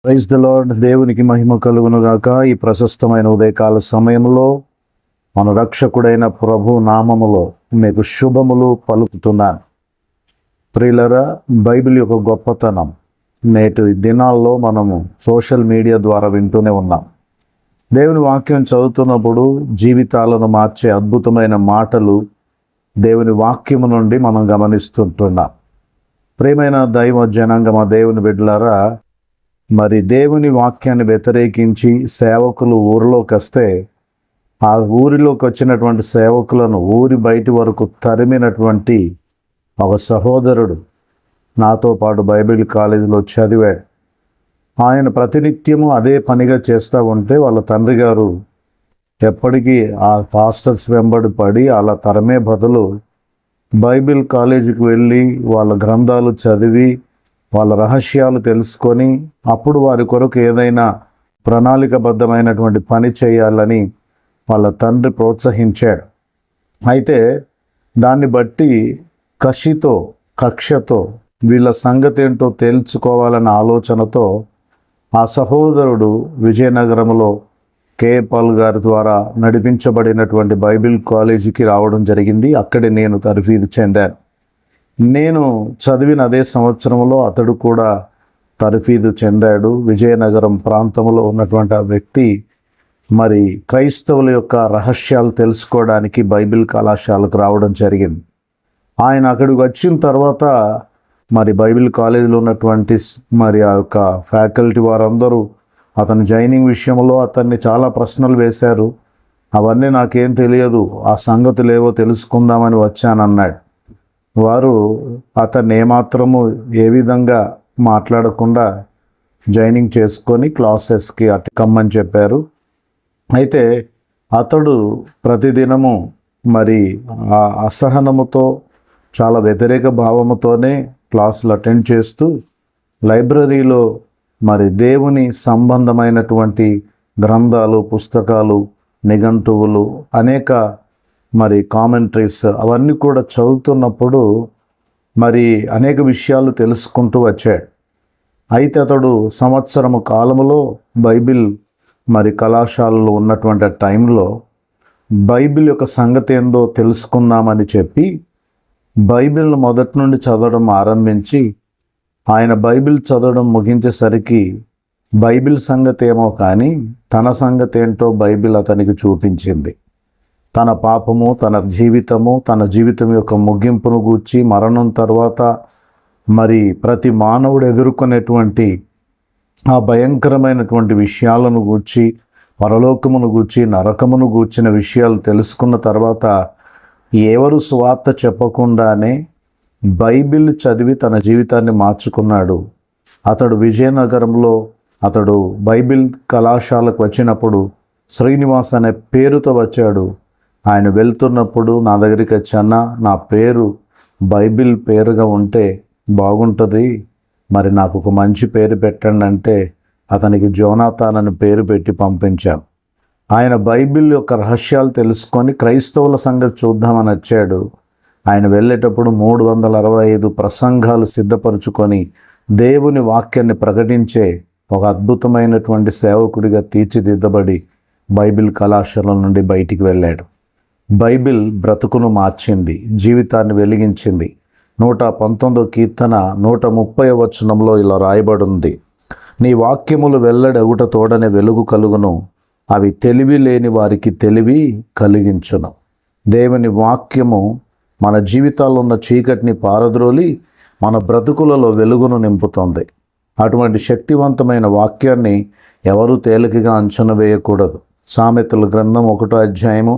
Praise the lord. దేవునికి మహిమ కలుగును గాక. ఈ ప్రశస్తమైన ఉదయకాల సమయంలో మన రక్షకుడైన ప్రభు నామములో మీకు శుభములు పలుకుతున్నాను. ప్రియులరా, బైబిల్ యొక్క గొప్పతనం నేటి దినాల్లో మనము సోషల్ మీడియా ద్వారా వింటూనే ఉన్నాం. దేవుని వాక్యం చదువుతున్నప్పుడు జీవితాలను మార్చే అద్భుతమైన మాటలు దేవుని వాక్యము నుండి మనం గమనిస్తుంటున్నాం. ప్రియమైన దైవ జనాంగమ, దేవుని బిడ్డలారా, మరి దేవుని వాక్యాన్ని వ్యతిరేకించి సేవకులు ఊరిలోకి వస్తే ఆ ఊరిలోకి వచ్చినటువంటి సేవకులను ఊరి బయటి వరకు తరిమినటువంటి ఒక సహోదరుడు నాతో పాటు బైబిల్ కాలేజీలో చదివాడు. ఆయన ప్రతినిత్యము అదే పనిగా చేస్తూ ఉంటే వాళ్ళ తండ్రి గారు ఎప్పటికీ ఆ పాస్టర్స్ వెంబడి పడి అలా తరమే బదులు బైబిల్ కాలేజీకి వెళ్ళి వాళ్ళ గ్రంథాలు చదివి వాళ్ళ రహస్యాలు తెలుసుకొని అప్పుడు వారి కొరకు ఏదైనా ప్రణాళికబద్ధమైనటువంటి పని చేయాలని వాళ్ళ తండ్రి ప్రోత్సహించాడు. అయితే దాన్ని బట్టి కక్షతో వీళ్ళ సంగతి ఏంటో తేల్చుకోవాలన్న ఆలోచనతో ఆ సహోదరుడు విజయనగరంలో కేపాల్ గారి ద్వారా నడిపించబడినటువంటి బైబిల్ కాలేజీకి రావడం జరిగింది. అక్కడే నేను తర్ఫీదు చెందాను. నేను చదివిన అదే సంవత్సరంలో అతడు కూడా తర్ఫీదు చెందాడు. విజయనగరం ప్రాంతంలో ఉన్నటువంటి ఆ వ్యక్తి మరి క్రైస్తవుల యొక్క రహస్యాలు తెలుసుకోవడానికి బైబిల్ కళాశాలకు రావడం జరిగింది. ఆయన అక్కడికి వచ్చిన తర్వాత మరి బైబిల్ కాలేజీలో ఉన్నటువంటి మరి ఆ యొక్క ఫ్యాకల్టీ వారందరూ అతని జాయినింగ్ విషయంలో అతన్ని చాలా ప్రశ్నలు వేశారు. అవన్నీ నాకేం తెలియదు, ఆ సంగతులు ఏవో తెలుసుకుందామని వచ్చానన్నాడు. వారు అతన్ని ఏమాత్రము ఏ విధంగా మాట్లాడకుండా జాయినింగ్ చేసుకొని క్లాసెస్కి కమ్మని చెప్పారు. అయితే అతడు ప్రతిదినము మరి ఆ అసహనముతో చాలా వ్యతిరేక భావముతోనే క్లాసులు అటెండ్ చేస్తూ లైబ్రరీలో మరి దేవుని సంబంధమైనటువంటి గ్రంథాలు, పుస్తకాలు, నిఘంటువులు, అనేక మరి కామెంట్రీస్ అవన్నీ కూడా చదువుతున్నప్పుడు మరి అనేక విషయాలు తెలుసుకుంటూ వచ్చాడు. అయితే అతడు సంవత్సరము కాలములో బైబిల్ మరి కళాశాలలో ఉన్నటువంటి టైంలో బైబిల్ యొక్క సంగతి ఏందో తెలుసుకుందామని చెప్పి బైబిల్ను మొదటి నుండి చదవడం ఆరంభించి ఆయన బైబిల్ చదవడం ముగించేసరికి బైబిల్ సంగతి ఏమో కానీ తన సంగతి ఏంటో బైబిల్ అతనికి చూపించింది. తన పాపము, తన జీవితం యొక్క ముగింపును గూర్చి, మరణం తర్వాత మరి ప్రతి మానవుడు ఎదుర్కొనేటువంటి ఆ భయంకరమైనటువంటి విషయాలను గూర్చి, పరలోకమును గూర్చి, నరకమును గూర్చిన విషయాలు తెలుసుకున్న తర్వాత ఎవరు సువార్త చెప్పకుండానే బైబిల్ చదివి తన జీవితాన్ని మార్చుకున్నాడు. అతడు విజయనగరంలో అతడు బైబిల్ కళాశాలకు వచ్చినప్పుడు శ్రీనివాస్ అనే పేరుతో వచ్చాడు. ఆయన వెళ్తున్నప్పుడు నా దగ్గరికి వచ్చానా, నా పేరు బైబిల్ పేరుగా ఉంటే బాగుంటుంది, మరి నాకు ఒక మంచి పేరు పెట్టండి అంటే అతనికి జోనాథాన్ అని పేరు పెట్టి పంపించాం. ఆయన బైబిల్ యొక్క రహస్యాలు తెలుసుకొని క్రైస్తవుల సంగతి చూద్దామని వచ్చాడు. ఆయన వెళ్ళేటప్పుడు 365 ప్రసంగాలు సిద్ధపరుచుకొని దేవుని వాక్యాన్ని ప్రకటించే ఒక అద్భుతమైనటువంటి సేవకుడిగా తీర్చిదిద్దబడి బైబిల్ కళాశాల నుండి బయటికి వెళ్ళాడు. బైబిల్ బ్రతుకును మార్చింది, జీవితాన్ని వెలిగించింది. 119వ కీర్తన 130వ వచనంలో ఇలా రాయబడింది: నీ వాక్యములు వెల్లడగుట తోడనే వెలుగు కలుగును, అవి తెలివి లేని వారికి తెలివి కలిగించును. దేవుని వాక్యము మన జీవితాల్లో ఉన్న చీకటిని పారద్రోలి మన బ్రతుకులలో వెలుగును నింపుతుంది. అటువంటి శక్తివంతమైన వాక్యాన్ని ఎవరూ తేలికగా అంచనా వేయకూడదు. సామెతల గ్రంథం 1వ అధ్యాయము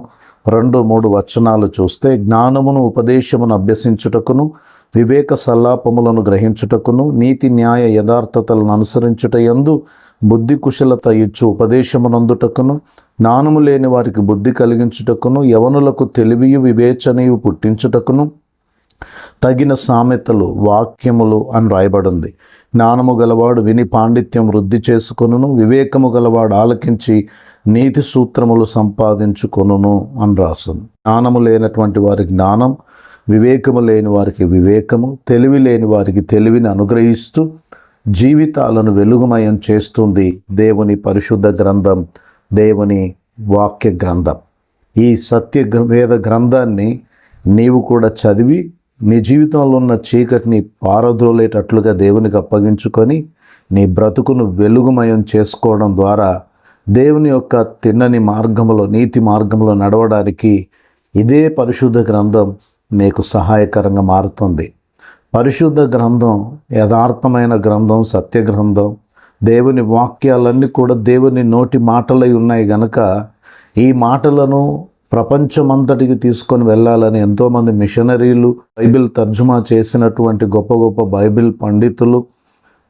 2-3 వచనాలు చూస్తే, జ్ఞానమును ఉపదేశమును అభ్యసించుటకును, వివేక సల్లాపములను గ్రహించుటకును, నీతి న్యాయ యథార్థతలను అనుసరించుటయందు బుద్ధి కుశలత ఇచ్చు ఉపదేశమునందుటకును, జ్ఞానము లేని వారికి బుద్ధి కలిగించుటకును, యవనులకు తెలివియు వివేచనయు పుట్టించుటకును తగిన సామెతలు వాక్యములు అని రాయబడింది. జ్ఞానము గలవాడు విని పాండిత్యం వృద్ధి చేసుకొనును, వివేకము గలవాడు ఆలకించి నీతి సూత్రములు సంపాదించుకొనును అని రాస్తుంది. జ్ఞానము లేనటువంటి వారికి జ్ఞానం, వివేకము లేని వారికి వివేకము, తెలివి లేని వారికి తెలివిని అనుగ్రహిస్తూ జీవితాలను వెలుగుమయం చేస్తుంది దేవుని పరిశుద్ధ గ్రంథం, దేవుని వాక్య గ్రంథం. ఈ వేద గ్రంథాన్ని నీవు కూడా చదివి నీ జీవితంలో ఉన్న చీకటిని పారద్రోలేటట్లుగా దేవునికి అప్పగించుకొని నీ బ్రతుకును వెలుగుమయం చేసుకోవడం ద్వారా దేవుని యొక్క తిన్నని మార్గంలో, నీతి మార్గంలో నడవడానికి ఇదే పరిశుద్ధ గ్రంథం నీకు సహాయకరంగా మారుతుంది. పరిశుద్ధ గ్రంథం యథార్థమైన గ్రంథం, సత్య గ్రంథం. దేవుని వాక్యాలన్నీ కూడా దేవుని నోటి మాటలై ఉన్నాయి గనక ఈ మాటలను ప్రపంచమంతటికి తీసుకొని వెళ్ళాలని ఎంతోమంది మిషనరీలు, బైబిల్ తర్జుమా చేసినటువంటి గొప్ప గొప్ప బైబిల్ పండితులు,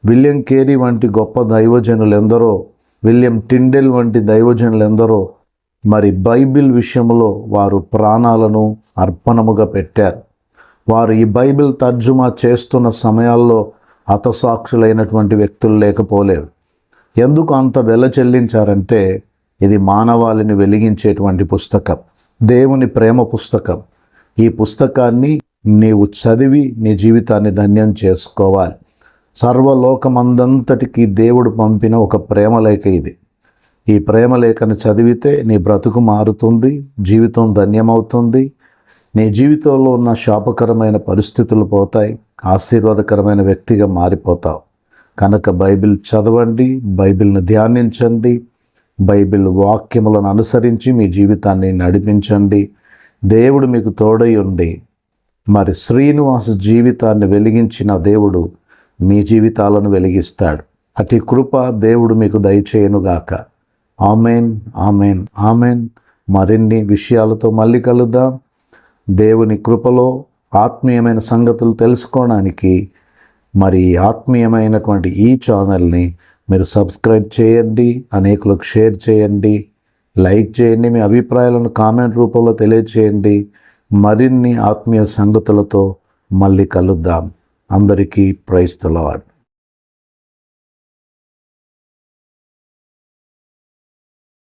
విలియం కేరీ వంటి గొప్ప దైవజనులు ఎందరో, విలియం టిండెల్ వంటి దైవజనులు ఎందరో మరి బైబిల్ విషయంలో వారు ప్రాణాలను అర్పణముగా పెట్టారు. వారు ఈ బైబిల్ తర్జుమా చేస్తున్న సమయాల్లో హతసాక్షులైనటువంటి వ్యక్తులు లేకపోలేరు. ఎందుకు అంత వెల చెల్లించారంటే ఇది మానవాళిని వెలిగించేటువంటి పుస్తకం, దేవుని ప్రేమ పుస్తకం. ఈ పుస్తకాన్ని నీవు చదివి నీ జీవితాన్ని ధన్యం చేసుకోవాలి. సర్వలోకమందంతటికి దేవుడు పంపిన ఒక ప్రేమలేఖ ఇది. ఈ ప్రేమలేఖను చదివితే నీ బ్రతుకు మారుతుంది, జీవితం ధన్యమవుతుంది. నీ జీవితంలో ఉన్న శాపకరమైన పరిస్థితులు పోతాయి, ఆశీర్వాదకరమైన వ్యక్తిగా మారిపోతావు. కనుక బైబిల్ చదవండి, బైబిల్ని ధ్యానించండి, బైబిల్ వాక్యములను అనుసరించి మీ జీవితాన్ని నడిపించండి. దేవుడు మీకు తోడై ఉండి మరి శ్రీనివాస జీవితాన్ని వెలిగించిన దేవుడు మీ జీవితాలను వెలిగిస్తాడు. అతి కృప దేవుడు మీకు దయచేయనుగాక. Amen, amen, amen. మరిన్ని విషయాలతో మళ్ళీ కలుద్దాం. దేవుని కృపలో ఆత్మీయమైన సంగతులు తెలుసుకోవడానికి మరి ఆత్మీయమైనటువంటి ఈ ఛానల్ని మీరు సబ్స్క్రైబ్ చేయండి, అనేకులకు షేర్ చేయండి, లైక్ చేయండి, మీ అభిప్రాయాలను కామెంట్ రూపంలో తెలియచేయండి. మరిన్ని ఆత్మీయ సంగతులతో మళ్ళీ కలుద్దాం. అందరికీ ప్రైజ్ ది లార్డ్.